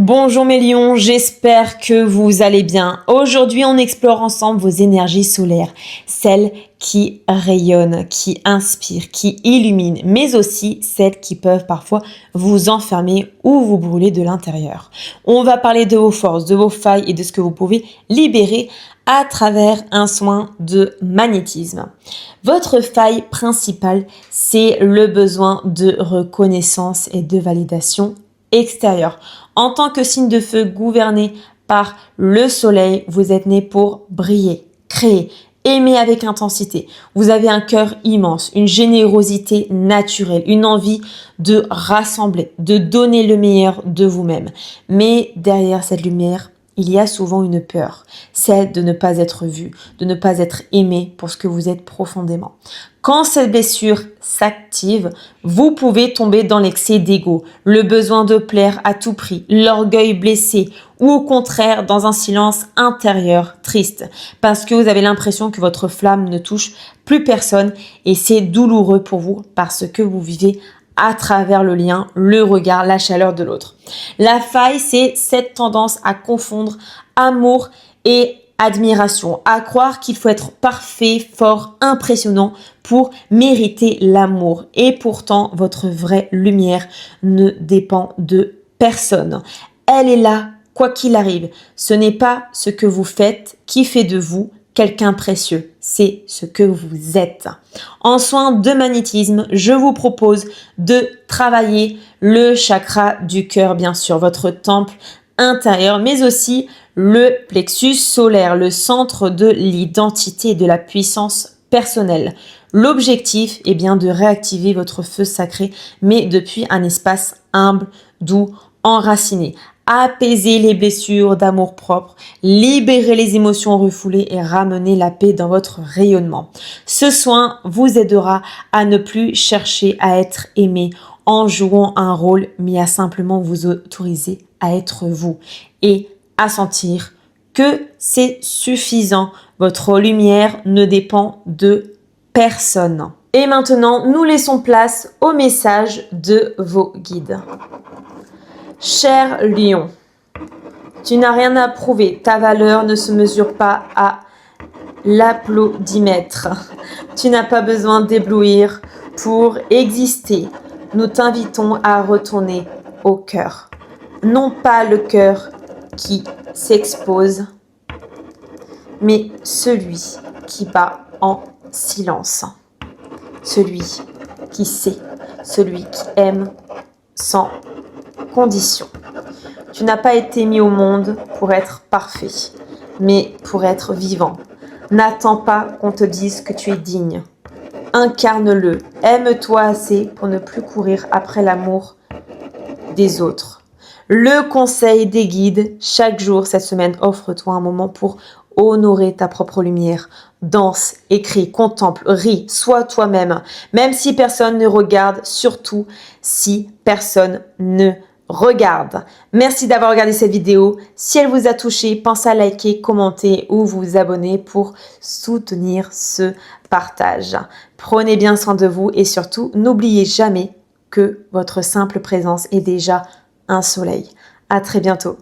Bonjour mes lions, j'espère que vous allez bien. Aujourd'hui, on explore ensemble vos énergies solaires, celles qui rayonnent, qui inspirent, qui illuminent, mais aussi celles qui peuvent parfois vous enfermer ou vous brûler de l'intérieur. On va parler de vos forces, de vos failles et de ce que vous pouvez libérer à travers un soin de magnétisme. Votre faille principale, c'est le besoin de reconnaissance et de validation extérieure. En tant que signe de feu gouverné par le soleil, vous êtes né pour briller, créer, aimer avec intensité. Vous avez un cœur immense, une générosité naturelle, une envie de rassembler, de donner le meilleur de vous-même. Mais derrière cette lumière, il y a souvent une peur, celle de ne pas être vu, de ne pas être aimé pour ce que vous êtes profondément. Quand cette blessure s'active, vous pouvez tomber dans l'excès d'ego, le besoin de plaire à tout prix, l'orgueil blessé ou au contraire dans un silence intérieur triste parce que vous avez l'impression que votre flamme ne touche plus personne et c'est douloureux pour vous parce que vous vivez à travers le lien, le regard, la chaleur de l'autre. La faille, c'est cette tendance à confondre amour et admiration, à croire qu'il faut être parfait, fort, impressionnant pour mériter l'amour. Et pourtant, votre vraie lumière ne dépend de personne. Elle est là, quoi qu'il arrive. Ce n'est pas ce que vous faites qui fait de vous quelqu'un précieux, c'est ce que vous êtes. En soin de magnétisme, je vous propose de travailler le chakra du cœur, bien sûr, votre temple intérieur, mais aussi le plexus solaire, le centre de l'identité et de la puissance personnelle. L'objectif est bien de réactiver votre feu sacré, mais depuis un espace humble, doux, enraciné. Apaiser les blessures d'amour-propre, libérer les émotions refoulées et ramener la paix dans votre rayonnement. Ce soin vous aidera à ne plus chercher à être aimé en jouant un rôle, mais à simplement vous autoriser à être vous et à sentir que c'est suffisant. Votre lumière ne dépend de personne. Et maintenant, nous laissons place au message de vos guides. Cher lion, tu n'as rien à prouver, ta valeur ne se mesure pas à l'applaudimètre. Tu n'as pas besoin d'éblouir pour exister. Nous t'invitons à retourner au cœur. Non pas le cœur qui s'expose, mais celui qui bat en silence. Celui qui sait, celui qui aime sans condition. Tu n'as pas été mis au monde pour être parfait, mais pour être vivant. N'attends pas qu'on te dise que tu es digne. Incarne-le, aime-toi assez pour ne plus courir après l'amour des autres. Le conseil des guides, chaque jour cette semaine, offre-toi un moment pour honorer ta propre lumière. Danse, écris, contemple, ris, sois toi-même, même si personne ne regarde, surtout si personne ne regarde. Merci d'avoir regardé cette vidéo. Si elle vous a touché, pensez à liker, commenter ou vous abonner pour soutenir ce partage. Prenez bien soin de vous et surtout, n'oubliez jamais que votre simple présence est déjà un soleil. À très bientôt.